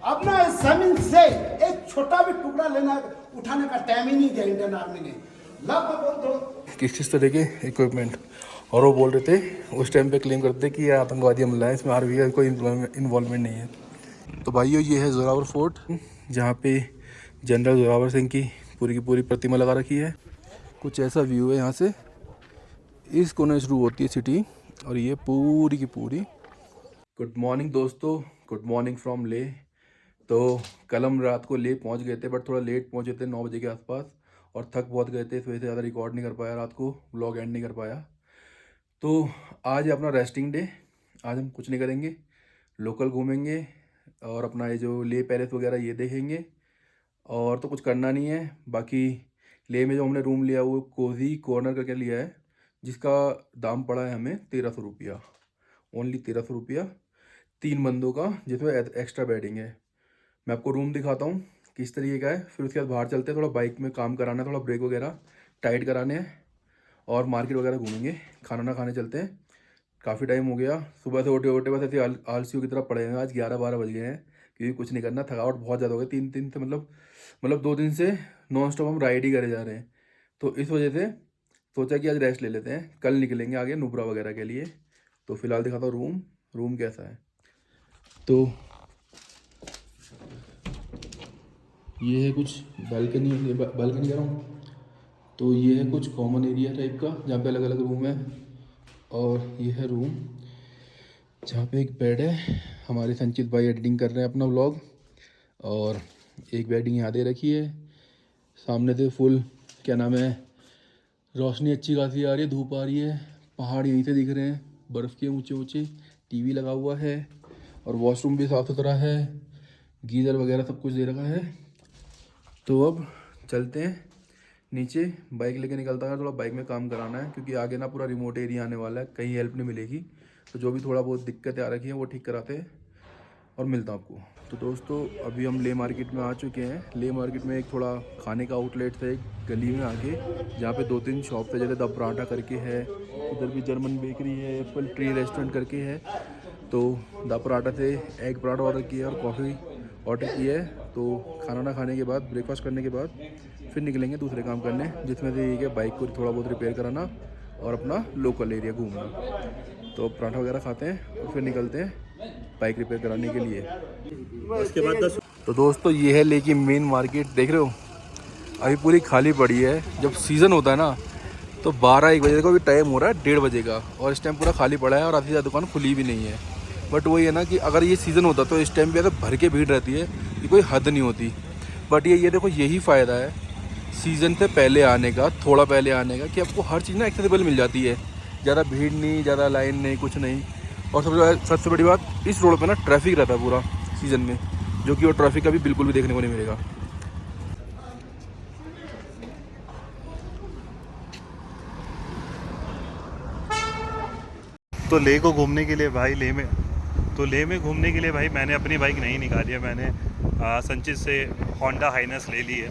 अब ना इस जमीन से एक छोटा भी टुकड़ा लेना उठाने का टाइम ही नहीं दिया इंडियन आर्मी ने। लगभग बोल दो किस तरह के इक्विपमेंट, और वो बोल रहे थे उस टाइम पे क्लेम करते कि ये आतंकवादी हमला है, इसमें आर्मी का कोई इन्वॉल्वमेंट नहीं है। तो भाइयों ये है जोरावर फोर्ट, जहाँ पे जनरल जोरावर सिंह की पूरी प्रतिमा लगा रखी है। कुछ ऐसा व्यू है यहाँ से, इस कोने शुरू होती है सिटी और ये पूरी की पूरी। गुड मॉर्निंग दोस्तों, गुड मॉर्निंग फ्रॉम ले। तो कल हम रात को ले पहुँच गए थे, बट थोड़ा लेट पहुँचे थे 9 बजे के आसपास, और थक बहुत गए थे, इस वजह से ज़्यादा रिकॉर्ड नहीं कर पाया रात को, व्लॉग एंड नहीं कर पाया। तो आज है अपना रेस्टिंग डे। आज हम कुछ नहीं करेंगे, लोकल घूमेंगे और अपना ये जो ले पैलेस वगैरह ये देखेंगे, और तो कुछ करना नहीं है। बाकी ले में जो हमने रूम लिया वो कोजी कॉर्नर करके लिया है, जिसका दाम पड़ा है हमें 1300 रुपया, ओनली 1300 रुपया 3 बंदों का, जिसमें एक्स्ट्रा बेडिंग है। मैं आपको रूम दिखाता हूँ किस तरीके का है, फिर उसके बाद बाहर चलते हैं, थोड़ा बाइक में काम कराना है, थोड़ा ब्रेक वगैरह टाइट कराने हैं, और मार्केट वगैरह घूमेंगे, खाना ना खाने चलते हैं। काफ़ी टाइम हो गया, सुबह से उठे उठे बस ऐसे आलसियों की तरह पड़े हैं। आज 11-12 बज गए हैं, क्योंकि कुछ नहीं करना, थकावट बहुत ज़्यादा हो गई। 3 दिन से मतलब 2 दिन से नॉन स्टॉप हम राइड ही करे जा रहे हैं, तो इस वजह से सोचा कि आज रेस्ट ले लेते हैं, कल निकलेंगे आगे नुब्रा वगैरह के लिए। तो फिलहाल दिखाता हूँ रूम कैसा है। तो ये है कुछ बालकनी कह रहा हूँ, तो ये है कुछ कॉमन एरिया टाइप का, जहाँ पे अलग अलग रूम है। और ये है रूम जहाँ पे एक बेड है, हमारे संचित भाई एडिटिंग कर रहे हैं अपना व्लॉग, और एक बेडिंग यहाँ दे रखी है। सामने से फुल क्या नाम है, रोशनी अच्छी खासी आ रही है, धूप आ रही है, पहाड़ यहीं से दिख रहे हैं, बर्फ़ के ऊंचे ऊंचे, टीवी लगा हुआ है, और वॉशरूम भी साफ़ सुथरा है, गीज़र वगैरह सब कुछ दे रखा है। तो अब चलते हैं नीचे, बाइक लेके निकलता है, थोड़ा बाइक में काम कराना है, क्योंकि आगे ना पूरा रिमोट एरिया आने वाला है, कहीं हेल्प नहीं मिलेगी। तो जो भी थोड़ा बहुत दिक्कतें आ रखी हैं वो ठीक कराते हैं, और मिलता हूँ आपको। तो दोस्तों अभी हम ले मार्केट में आ चुके हैं। ले मार्केट में एक थोड़ा खाने का आउटलेट था एक गली में आके, जहाँ पे 2-3 शॉप है, जैसे द पराठा करके है, इधर भी जर्मन बेकरी है, एप्पल ट्री रेस्टोरेंट करके है। तो द पराठा से एग पराठा ऑर्डर किया और कॉफ़ी ऑर्डर की है। तो खाना ना खाने के बाद, ब्रेकफास्ट करने के बाद फिर निकलेंगे दूसरे काम करने, जिसमें से एक है बाइक को थोड़ा बहुत रिपेयर कराना और अपना लोकल एरिया घूमना। तो पराठा वगैरह खाते हैं और फिर निकलते हैं बाइक रिपेयर कराने के लिए। उसके बाद तो दोस्तों ये है लेकिन मेन मार्केट, देख रहे हो अभी पूरी खाली पड़ी है। जब सीज़न होता है ना तो 12-1 बजे को भी टाइम हो रहा है 1:30 बजे का, और इस टाइम पूरा खाली पड़ा है, और आधी ज़्यादा दुकान खुली भी नहीं है। बट वही है ना कि अगर ये सीज़न होता तो इस टाइम पे ऐसे भर के भीड़ रहती है कि कोई हद नहीं होती। बट ये देखो यही फ़ायदा है सीज़न से पहले आने का, थोड़ा पहले आने का, कि आपको हर चीज़ ना एक्सेसिबल मिल जाती है, ज़्यादा भीड़ नहीं, ज़्यादा लाइन नहीं, कुछ नहीं। और सबसे बड़ी बात, इस रोड पे ना ट्रैफिक रहता है पूरा सीज़न में, जो कि वो ट्रैफिक अभी बिल्कुल भी देखने को नहीं मिलेगा। तो ले को घूमने के लिए भाई ले में घूमने के लिए भाई मैंने अपनी बाइक नहीं निकाली है, मैंने संचित से होंडा हाइनस ले ली है,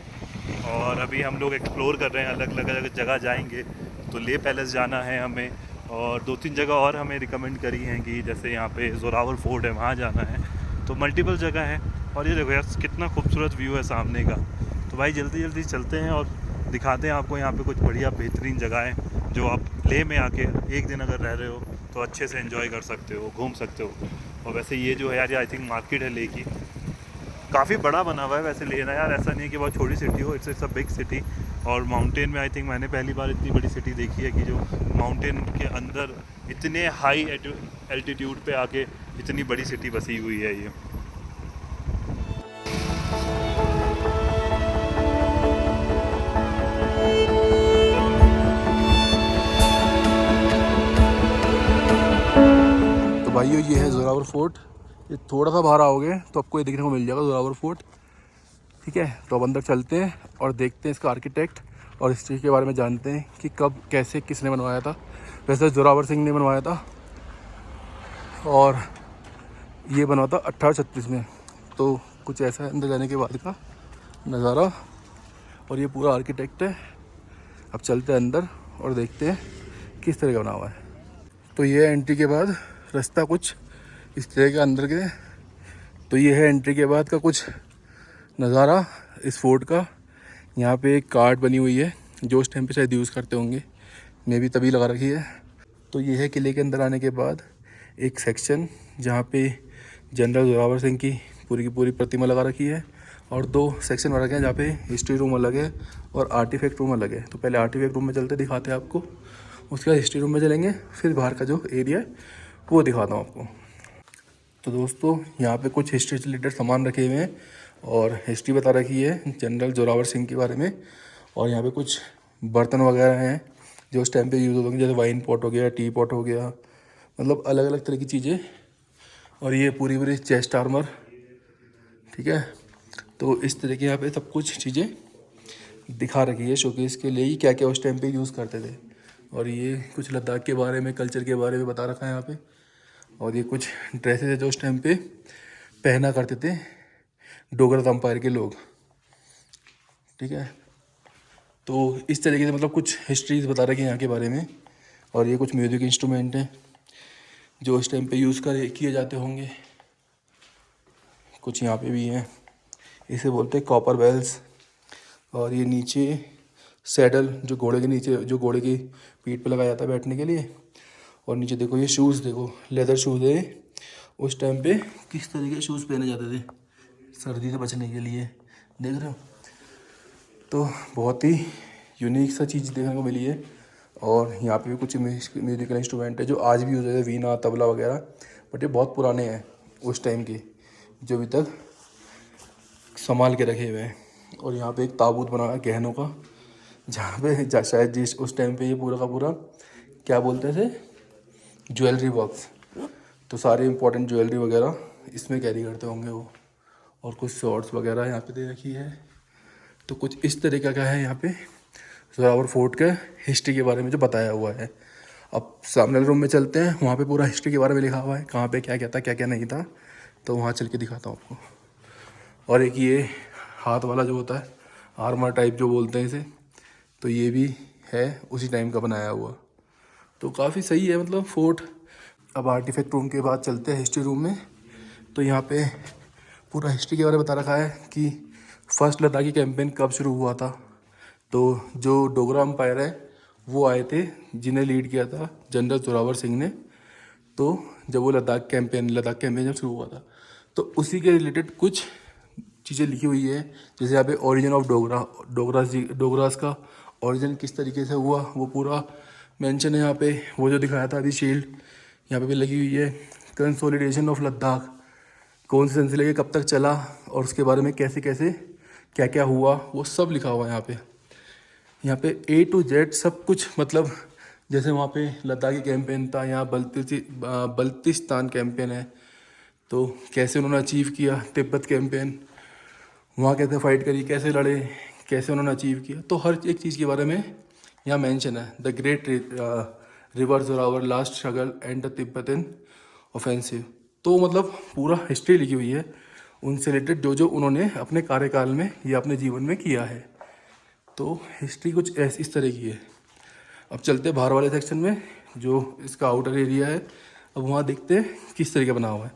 और अभी हम लोग एक्सप्लोर कर रहे हैं, अलग अलग जगह जाएंगे। तो ले पैलेस जाना है हमें, और 2-3 जगह और हमें रिकमेंड करी हैं, कि जैसे यहाँ पे जोरावर फोर्ट है, वहाँ जाना है। तो मल्टीपल जगह है, और ये देखो यार कितना खूबसूरत व्यू है सामने का। तो भाई जल्दी जल्दी चलते हैं और दिखाते हैं आपको यहाँ पे कुछ बढ़िया बेहतरीन जगह है, जो आप ले में आके एक दिन अगर रह रहे हो तो अच्छे से एंजॉय कर सकते हो, घूम सकते हो। और वैसे ये जो है यार, आई थिंक मार्केट है ले की, काफ़ी बड़ा बना हुआ है वैसे लेना यार, ऐसा नहीं है कि बहुत छोटी सिटी हो, इट्स अ बिग सिटी। और माउंटेन में आई थिंक मैंने पहली बार इतनी बड़ी सिटी देखी है, कि जो माउंटेन के अंदर इतने हाई एल्टीट्यूड पे आके इतनी बड़ी सिटी बसी हुई है ये। तो भाइयों ये है जोरावर फोर्ट, ये थोड़ा सा बाहर आओगे तो आपको ये देखने को मिल जाएगा जोरावर फोर्ट। ठीक है, तो अब अंदर चलते हैं और देखते हैं इसका आर्किटेक्ट और हिस्ट्री के बारे में जानते हैं कि कब कैसे किसने बनवाया था। वैसे जोरावर सिंह ने बनवाया था, और ये बना था 1836 में। तो कुछ ऐसा है अंदर जाने के बाद का नज़ारा, और ये पूरा आर्किटेक्ट है। अब चलते हैं अंदर और देखते हैं किस तरह का बना हुआ है। तो ये एंट्री के बाद रास्ता कुछ इस तरह के अंदर के तो ये है एंट्री के बाद का कुछ नज़ारा इस फोर्ट का। यहाँ पे एक कार्ड बनी हुई है जो उस टाइम पे शायद यूज़ करते होंगे, मैं भी तभी लगा रखी है। तो ये है किले के अंदर आने के बाद एक सेक्शन जहाँ पे जनरल जोरावर सिंह की पूरी प्रतिमा लगा रखी है, और 2 सेक्शन बना रखे हैं जहाँ पे हिस्ट्री रूम अलग है और आर्टिफैक्ट रूम अलग है। तो पहले आर्टिफैक्ट रूम में चलते दिखाते हैं आपको, उसके बाद हिस्ट्री रूम में चलेंगे, फिर बाहर का जो एरिया है वो दिखाता हूँ आपको। तो दोस्तों यहाँ पे कुछ हिस्ट्री से रिलेटेड सामान रखे हुए हैं और हिस्ट्री बता रखी है जनरल जोरावर सिंह के बारे में। और यहाँ पे कुछ बर्तन वगैरह हैं जो उस टाइम पे यूज़ होंगे, जैसे वाइन पॉट हो गया, टी पॉट हो गया, मतलब अलग अलग तरह की चीज़ें। और ये पूरी चेस्ट आर्मर, ठीक है। तो इस तरह के यहाँ पे सब कुछ चीज़ें दिखा रखी है शोकेस के लिए ही, क्या क्या उस टाइम पे यूज़ करते थे। और ये कुछ लद्दाख के बारे में, कल्चर के बारे में बता रखा है यहाँ पे। और ये कुछ ड्रेसेस है जो उस टाइम पे पहना करते थे डोगरा एम्पायर के लोग, ठीक है। तो इस तरीके से मतलब कुछ हिस्ट्रीज बता रखी है यहाँ के बारे में। और ये कुछ म्यूज़िक इंस्ट्रूमेंट हैं जो उस टाइम पे यूज़ किए जाते होंगे, कुछ यहाँ पे भी हैं, इसे बोलते हैं कॉपर बेल्स। और ये नीचे सैडल जो घोड़े के नीचे, जो घोड़े की पीठ पे लगाया जाता है बैठने के लिए। और नीचे देखो ये शूज़, देखो लेदर शूज़ है। उस टाइम पे किस तरीके के शूज़ पहने जाते थे सर्दी से बचने के लिए, देख रहे हो। तो बहुत ही यूनिक सा चीज़ देखने को मिली है। और यहाँ पे भी कुछ म्यूजिकल इंस्ट्रूमेंट है जो आज भी यूज़ होते हैं, वीणा, तबला वगैरह, बट ये बहुत पुराने हैं उस टाइम के, जो अभी तक संभाल के रखे हुए हैं। और यहाँ पे एक ताबूत बना है गहनों का, जहाँ पे शायद जिस उस टाइम पे ये पूरा का पूरा क्या बोलते थे, ज्वेलरी बॉक्स, तो सारे इंपॉर्टेंट ज्वेलरी वगैरह इसमें कैरी करते होंगे वो। और कुछ शॉर्ट्स वगैरह यहाँ पे दे रखी है। तो कुछ इस तरीके का है यहाँ पे जोरावर फोर्ट के हिस्ट्री के बारे में जो बताया हुआ है। अब सामने रूम में चलते हैं, वहाँ पे पूरा हिस्ट्री के बारे में लिखा हुआ है, कहाँ पे क्या क्या था, क्या क्या नहीं था। तो वहाँ चल के दिखाता हूँ आपको। और एक ये हाथ वाला जो होता है, आर्मर टाइप जो बोलते हैं इसे, तो ये भी है उसी टाइम का बनाया हुआ। तो काफ़ी सही है मतलब फोर्ट। अब आर्टिफैक्ट रूम के बाद चलते हैं हिस्ट्री रूम में। तो यहाँ पे पूरा हिस्ट्री के बारे में बता रखा है कि फर्स्ट लद्दाखी कैंपेन कब शुरू हुआ था। तो जो डोगरा एम्पायर है वो आए थे, जिन्हें लीड किया था जनरल जोरावर सिंह ने। तो जब वो लद्दाख कैंपेन जब शुरू हुआ था, तो उसी के रिलेटेड कुछ चीज़ें लिखी हुई है। जैसे यहाँ पे ओरिजिन ऑफ डोगरास का ओरिजिन किस तरीके से हुआ वो पूरा मेंशन है यहाँ पे। वो जो दिखाया था अभी शील्ड यहाँ पे भी लगी हुई है। कंसोलिडेशन ऑफ लद्दाख कौन से सन से लेके कब तक चला और उसके बारे में कैसे कैसे क्या क्या हुआ वो सब लिखा हुआ है यहाँ पे। यहाँ पे A to Z सब कुछ, मतलब जैसे वहाँ पे लद्दाखी कैंपेन था, यहाँ बल्तिस्तान कैंपेन है, तो कैसे उन्होंने अचीव किया। तिब्बत कैंपेन, वहाँ कैसे फाइट करी, कैसे लड़े, कैसे उन्होंने अचीव किया। तो हर एक चीज़ के बारे में यहाँ मेंशन है। The great river Zorawar, last struggle and the Tibetan offensive. तो मतलब पूरा हिस्ट्री लिखी हुई है उनसे रिलेटेड, जो जो उन्होंने अपने कार्यकाल में या अपने जीवन में किया है। तो हिस्ट्री कुछ ऐसी इस तरह की है। अब चलते बाहर वाले सेक्शन में जो इसका आउटर एरिया है। अब वहाँ देखते हैं किस तरीके बना हुआ है।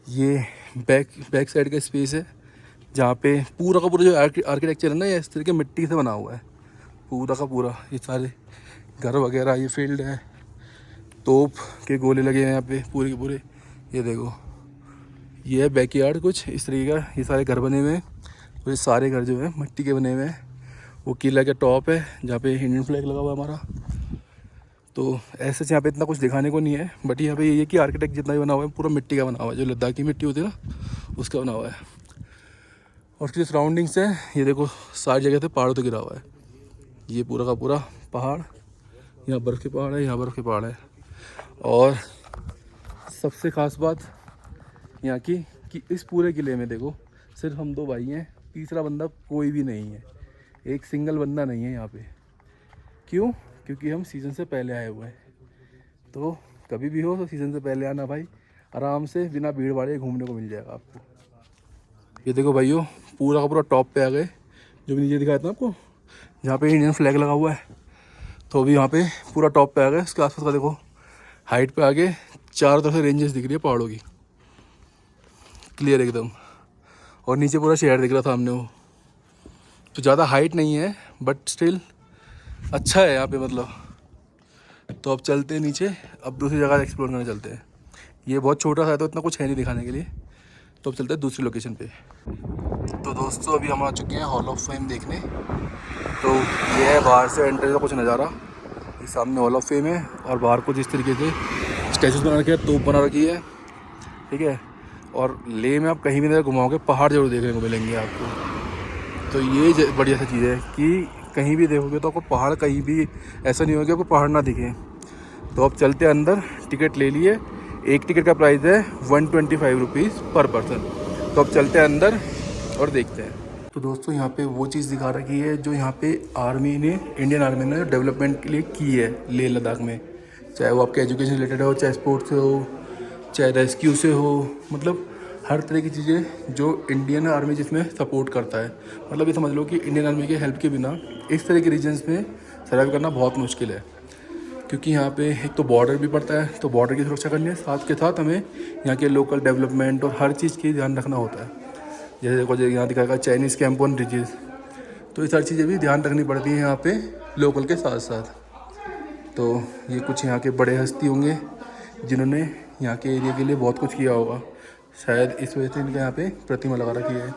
ये बैक साइड का स्पेस है जहाँ पे पूरा का पूरा जो आर्किटेक्चर है ना, ये इस तरह के मिट्टी से बना हुआ है पूरा का पूरा। ये सारे घर वगैरह, ये फील्ड है, तोप के गोले लगे हैं यहाँ पे पूरे के पूरे। ये देखो ये है बैकयार्ड कुछ इस तरीके का। ये सारे घर बने हुए हैं, तो ये सारे घर जो है मिट्टी के बने हुए हैं। वो किला का टॉप है जहाँ पे इंडियन फ्लैग लगा हुआ है हमारा। तो ऐसे यहाँ पे इतना कुछ दिखाने को नहीं है, बट यहाँ पे ये है कि आर्किटेक्ट जितना भी बना हुआ है पूरा मिट्टी का बना हुआ है, जो लद्दाख की मिट्टी होती है ना उसका बना हुआ है। और उसकी सराउंडिंग्स है, ये देखो सारी जगह से पहाड़ों तो गिरा हुआ है। ये पूरा का पूरा पहाड़, यहाँ बर्फ़ के पहाड़ है, यहाँ बर्फ़ के पहाड़ है। और सबसे ख़ास बात यहाँ की कि इस पूरे किले में देखो सिर्फ हम 2 भाई हैं, तीसरा बंदा कोई भी नहीं है, एक सिंगल बंदा नहीं है यहाँ पे। क्यों? क्योंकि हम सीज़न से पहले आए हुए हैं। तो कभी भी हो तो सीज़न से पहले आना भाई, आराम से बिना भीड़ भाड़ घूमने को मिल जाएगा आपको। ये देखो भाइयों पूरा का पूरा टॉप पे आ गए, जो भी नीचे दिखाया था आपको जहाँ पे इंडियन फ्लैग लगा हुआ है। तो अभी यहाँ पे पूरा टॉप पे आ गए। उसके आसपास का देखो हाइट पे आगे चारों तरफ से रेंजेस दिख रही है पहाड़ों की। क्लियर एकदम, और नीचे पूरा शहर दिख रहा सामने वो। तो ज़्यादा हाइट नहीं है बट स्टिल अच्छा है यहाँ पे मतलब। तो अब चलते हैं नीचे, अब दूसरी जगह एक्सप्लोर करने चलते हैं। ये बहुत छोटा सा है तो इतना कुछ है नहीं दिखाने के लिए, तो अब चलते हैं दूसरी लोकेशन पे। तो दोस्तों अभी हम आ चुके हैं हॉल ऑफ फेम देखने। तो ये है बाहर से एंट्री का कुछ नज़ारा। ये सामने हॉल ऑफ फेम है और बाहर कुछ इस तरीके से स्टैचूज बना रखे हैं, तोप बना रखी है, ठीक है। और लेह में आप कहीं भी नज़र घुमाओगे पहाड़ जरूर देखने को मिलेंगे आपको। तो ये बढ़िया सी चीज़ है कि कहीं भी देखोगे तो आपको पहाड़, कहीं भी ऐसा नहीं होगा कि आपको पहाड़ ना दिखे। तो अब चलते हैं अंदर, टिकट ले लिए। एक टिकट का प्राइस है 125 रुपीज़ पर पर्सन। तो अब चलते हैं अंदर और देखते हैं। तो दोस्तों यहाँ पे वो चीज़ दिखा रखी है जो यहाँ पे आर्मी ने, इंडियन आर्मी ने डेवलपमेंट के लिए की है लेह लद्दाख में। चाहे वो आपके एजुकेशन रिलेटेड हो, चाहे स्पोर्ट्स से हो, चाहे रेस्क्यू से हो, मतलब हर तरह की चीज़ें जो इंडियन आर्मी जिसमें सपोर्ट करता है। मतलब ये समझ लो कि इंडियन आर्मी के हेल्प के बिना इस तरह के रीजन्स में सर्वाइव करना बहुत मुश्किल है, क्योंकि यहाँ पे एक तो बॉर्डर भी पड़ता है, तो बॉर्डर की सुरक्षा करनी है, साथ के साथ हमें यहाँ के लोकल डेवलपमेंट और हर चीज़ की ध्यान रखना होता है। जैसे देखो यहाँ दिखाएगा चाइनीज़ कैंप ऑन रिजेस, तो ये सारी चीज़ें भी ध्यान रखनी पड़ती हैं यहाँ पे लोकल के साथ साथ। तो ये कुछ यहाँ के बड़े हस्ती होंगे जिन्होंने यहाँ के एरिया के लिए बहुत कुछ किया होगा, शायद इस वजह से इनके यहाँ पे प्रतिमा लगा रखी है।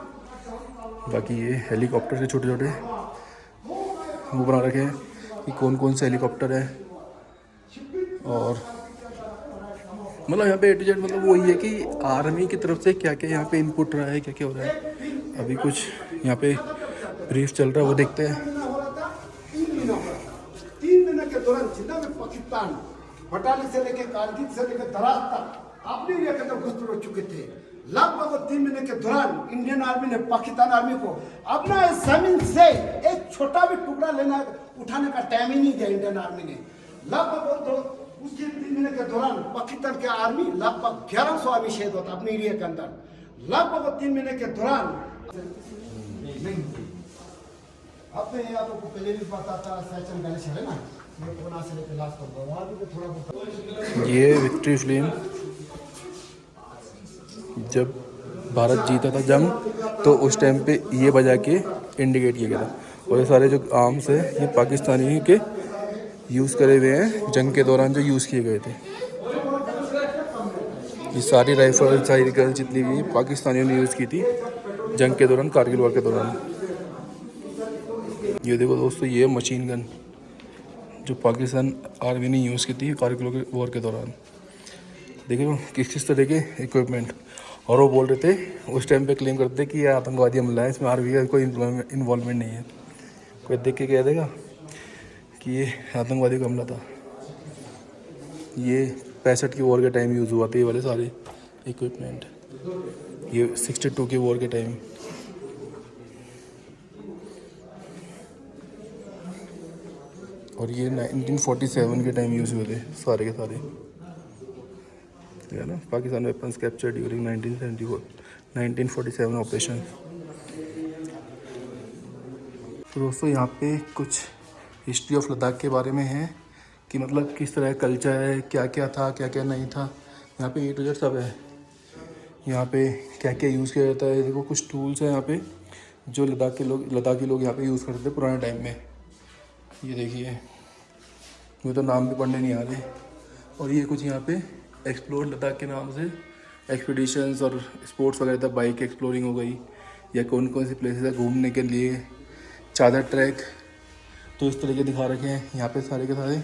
बाकी ये हेलीकॉप्टर से छोटे छोटे वो बना रखे हैं कि कौन कौन से हेलीकॉप्टर है। और मतलब यहाँ पे A to Z मतलब वही है कि आर्मी की तरफ से क्या क्या यहाँ पे इनपुट रहा है, क्या क्या हो रहा है। अभी कुछ यहाँ पे ब्रीफ चल रहा है, वो देखते हैं। 3 महीने के दौरान जितना भी पाकिस्तान बटाली से लेकर कारगिल से लेकर दराज तक अपने एरिया के अंदर घुस हो चुके थे। लगभग 3 महीने के दौरान इंडियन आर्मी ने पाकिस्तान आर्मी को अपना जमीन से एक छोटा भी टुकड़ा लेना उठाने का टाइम ही नहीं दिया इंडियन आर्मी ने। लगभग उसी 3 महीने के दौरान पाकिस्तान के आर्मी लगभग 1100 आर्मी शहीद होता अपने एरिया के अंदर। लगभग 3 महीने के दौरान अब तो ये आपको पहले भी पता था सैचन गणेश है ना, ये कोना से लेकर लास्ट तक वहाँ भी थोड़ा। ये विक्ट्री फ्लेम जब भारत जीता था जंग, तो उस टाइम पे ये बजा के इंडिकेट किया गया था। और ये सारे जो आर्म्स है ये पाकिस्तानी के यूज़ करे हुए हैं, जंग के दौरान जो यूज़ किए गए थे। ये सारी राइफल, सारी गन जितनी भी पाकिस्तानियों ने यूज़ की थी जंग के दौरान, कारगिल वॉर के दौरान। ये देखो दोस्तों, ये मशीन गन जो पाकिस्तान आर्मी ने यूज़ की थी कारगिल वॉर के दौरान। देखो किस तरह के इक्विपमेंट। और वो बोल रहे थे उस टाइम पे, क्लेम करते थे कि ये आतंकवादी हमला है, इसमें आर्मी का कोई इन्वॉल्वमेंट नहीं है। कोई देख के कह देगा कि ये आतंकवादी का हमला था। ये 65 की वॉर के टाइम यूज़ हुआ था ये वाले सारे इक्विपमेंट, ये 62 की वॉर के टाइम। और ये 1947 के टाइम यूज़ हुए थे सारे के सारे, है ना। Pakistan weapons capture during 1947 operation. तो दोस्तों यहाँ पे कुछ हिस्ट्री ऑफ लद्दाख के बारे में है कि मतलब किस तरह कल्चर है, क्या क्या था, क्या क्या नहीं था। यहाँ पे A to Z सब है। यहाँ पे क्या क्या यूज़ किया जाता है, देखो कुछ टूल्स हैं यहाँ पे जो लद्दाखी लोग यहाँ पे यूज़ करते थे पुराने टाइम में। ये देखिए, मुझे तो नाम भी पढ़ने नहीं आ रहे। और ये कुछ यहाँ पे एक्सप्लोर लद्दाख के नाम से एक्सपीडिशंस और स्पोर्ट्स वगैरह था, बाइक एक्सप्लोरिंग हो गई, या कौन कौन सी प्लेसेस है घूमने के लिए, चादर ट्रैक। तो इस तरह के दिखा रखे हैं यहाँ पे सारे के सारे,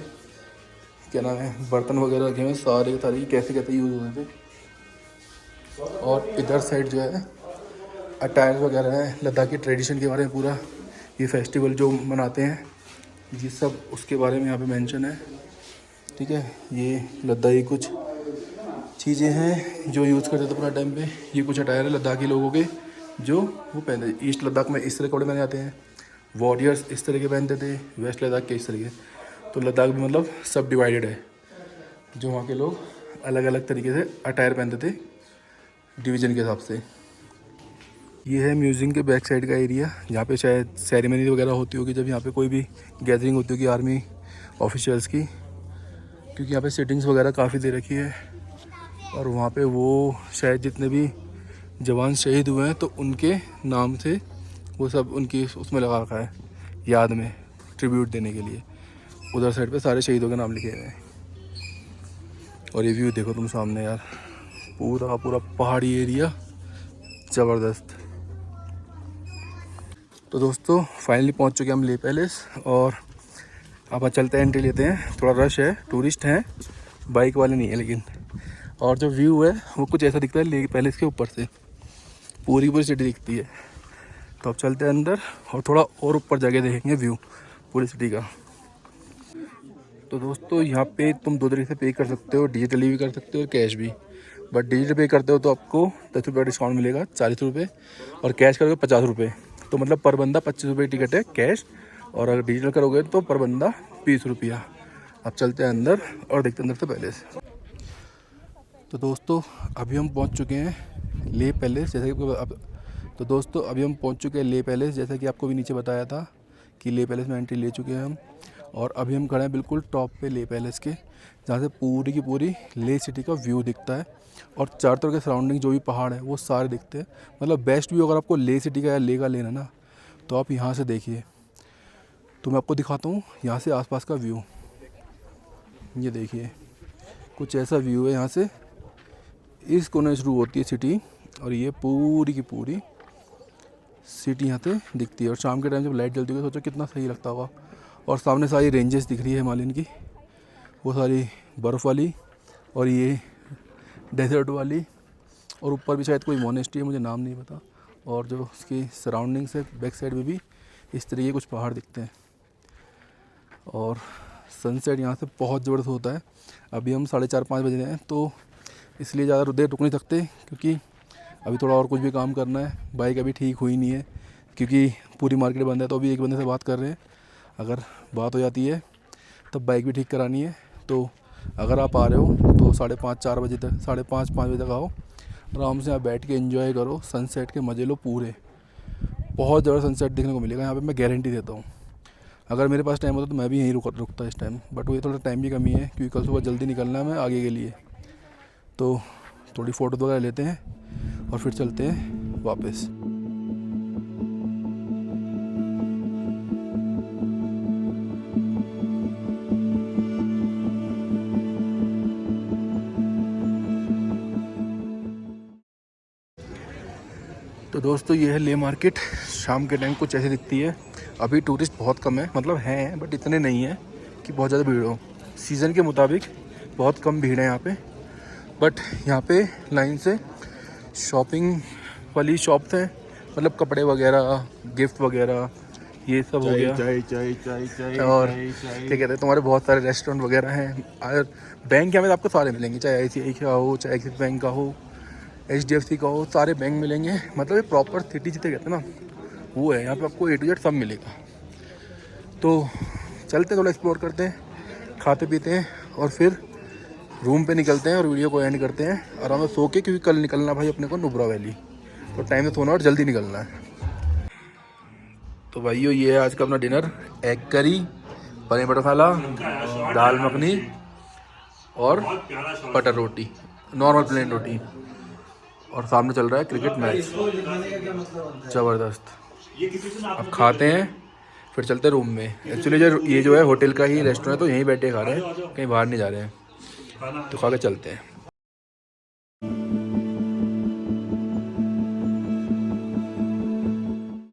क्या नाम है, बर्तन वगैरह रखे हुए सारे के सारे कैसे कैसे यूज़ होते थे। और इधर साइड जो है अटायर वगैरह है, लद्दाखी ट्रेडिशन के बारे में पूरा, ये फेस्टिवल जो मनाते हैं ये सब उसके बारे में यहाँ पे मेंशन है, ठीक है। ये लद्दाखी कुछ चीज़ें हैं जो यूज़ करते थे पुराने टाइम पे। ये कुछ अटायर है लद्दाखी लोगों के जो वो पहनते। ईस्ट लद्दाख में इस तरह के कपड़े पहने जाते हैं, वॉरियर्स इस तरह के पहनते थे, वेस्ट लद्दाख के इस तरह के। तो लद्दाख भी मतलब सब डिवाइडेड है, जो वहाँ के लोग अलग अलग तरीके से अटायर पहनते थे डिवीज़न के हिसाब से। ये है म्यूज़ियम के बैक साइड का एरिया, जहाँ पे शायद सेरेमनी वगैरह होती होगी, जब यहाँ पे कोई भी गैदरिंग होती होगी आर्मी ऑफिसर्स की, क्योंकि यहाँ पे सिटिंग्स वगैरह काफ़ी दे रखी है। और वहाँ पे वो शायद जितने भी जवान शहीद हुए हैं तो उनके नाम से वो सब उनकी उसमें लगा रखा है, याद में ट्रिब्यूट देने के लिए। उधर साइड पे सारे शहीदों के नाम लिखे हुए हैं। और ये व्यू देखो तुम सामने यार, पूरा का पूरा पहाड़ी एरिया, ज़बरदस्त। तो दोस्तों फाइनली पहुंच चुके हैं हम लेह पैलेस, और अब चलते हैं, एंट्री लेते हैं। थोड़ा रश है, टूरिस्ट हैं, बाइक वाले नहीं है लेकिन। और जो व्यू है वो कुछ ऐसा दिखता है लेह पैलेस के ऊपर से, पूरी सिटी दिखती है। तो अब चलते हैं अंदर और थोड़ा और ऊपर जाके देखेंगे व्यू पूरी सिटी का। तो दोस्तों यहाँ पे तुम 2 तरीके से पे कर सकते हो, डिजिटली भी कर सकते हो और कैश भी। बट डिजिटल पे करते हो तो आपको 10 रुपये डिस्काउंट मिलेगा, 40 रुपये, और कैश करोगे 50 रुपये। तो मतलब पर बंदा 25 रुपये की टिकट है कैश, और अगर डिजिटल करोगे तो पर बंदा 20 रुपया। अब चलते हैं अंदर और देखते हैं अंदर से पैलेस। तो दोस्तों अभी हम पहुंच चुके हैं लेह पैलेस, जैसे कि तो दोस्तों अभी हम पहुंच चुके हैं लेह पैलेस, जैसा कि आपको भी नीचे बताया था कि लेह पैलेस में एंट्री ले चुके हैं हम। और अभी हम खड़े हैं बिल्कुल टॉप पे लेह पैलेस के, जहाँ से पूरी की पूरी लेह सिटी का व्यू दिखता है, और चारों तरफ के सराउंडिंग जो भी पहाड़ है वो सारे दिखते हैं। मतलब बेस्ट व्यू अगर आपको लेह सिटी का या लेह का लेना ना, तो आप यहाँ से देखिए। तो मैं आपको दिखाता हूँ यहाँ से आसपास का व्यू। ये देखिए कुछ ऐसा व्यू है यहाँ से, इस कोने शुरू होती है सिटी, और ये पूरी की पूरी सिटी यहाँ से दिखती है। और शाम के टाइम जब लाइट जलती है सोचो कितना सही लगता होगा। और सामने सारी रेंजेस दिख रही है हिमालयन की, वो सारी बर्फ़ वाली, और ये डेजर्ट वाली, और ऊपर भी शायद कोई मोनेस्ट्री है, मुझे नाम नहीं पता। और जो उसकी सराउंडिंग्स है बैक साइड में भी इस तरीके के कुछ पहाड़ दिखते हैं। और सनसेट यहाँ से बहुत ज़बरदस्त होता है। अभी हम 4:30-5 बज रहे हैं, तो इसलिए ज़्यादा देर रुक नहीं सकते, क्योंकि अभी थोड़ा और कुछ भी काम करना है। बाइक अभी ठीक हुई नहीं है क्योंकि पूरी मार्केट बंद है, तो अभी एक बंदे से बात कर रहे हैं, अगर बात हो जाती है तब बाइक भी ठीक करानी है। तो अगर आप आ रहे हो तो 5:30-4 बजे तक, 5:30-5 बजे तक आओ, आराम से यहाँ बैठ के एंजॉय करो, सनसेट के मज़े लो पूरे। बहुत ज़बरदस्त सनसेट देखने को मिलेगा यहाँ पे, मैं गारंटी देता हूँ। अगर मेरे पास टाइम होता तो मैं भी यहीं रुकता इस टाइम, बट वो ये थोड़ा टाइम की कमी है क्योंकि कल सुबह जल्दी निकलना है मैं आगे के लिए। तो थोड़ी फ़ोटो वगैरह लेते हैं और फिर चलते हैं वापस। तो दोस्तों ये है लेह मार्केट, शाम के टाइम कुछ ऐसे दिखती है। अभी टूरिस्ट बहुत कम है, मतलब हैं बट इतने नहीं है कि बहुत ज़्यादा भीड़ हो। सीज़न के मुताबिक बहुत कम भीड़ है यहाँ पे, बट यहाँ पे लाइन से शॉपिंग वाली शॉप्स हैं, मतलब कपड़े वगैरह, गिफ्ट वगैरह, ये सब हो गया। चाय और क्या कहते हैं तुम्हारे बहुत सारे रेस्टोरेंट वगैरह हैं। और बैंक यहाँ पे आपको सारे मिलेंगे, चाहे ICICI का हो, चाहे एक्सिस बैंक का हो, HDFC का हो, सारे बैंक मिलेंगे। मतलब ये प्रॉपर सिटी जिसे कहते हैं ना, वो है। यहाँ पे आपको A to Z सब मिलेगा। तो चलते थोड़ा एक्सप्लोर करते हैं, खाते पीते हैं, और फिर रूम पे निकलते हैं और वीडियो को एंड करते हैं आराम से सो के, क्योंकि कल निकलना भाई अपने को नुब्रा वैली, तो टाइम से सोना और जल्दी निकलना है। तो भाइयों ये है आज का अपना dinner, egg curry, paneer butter masala, dal makhani और बटर रोटी, नॉर्मल प्लेन रोटी, और सामने चल रहा है क्रिकेट मैच, ज़बरदस्त। अब खाते हैं फिर चलते हैं रूम में। एक्चुअली ये जो है होटल का ही रेस्टोरेंट है, तो यहीं बैठे खा रहे हैं, कहीं बाहर नहीं जा रहे हैं, तो खा के चलते हैं।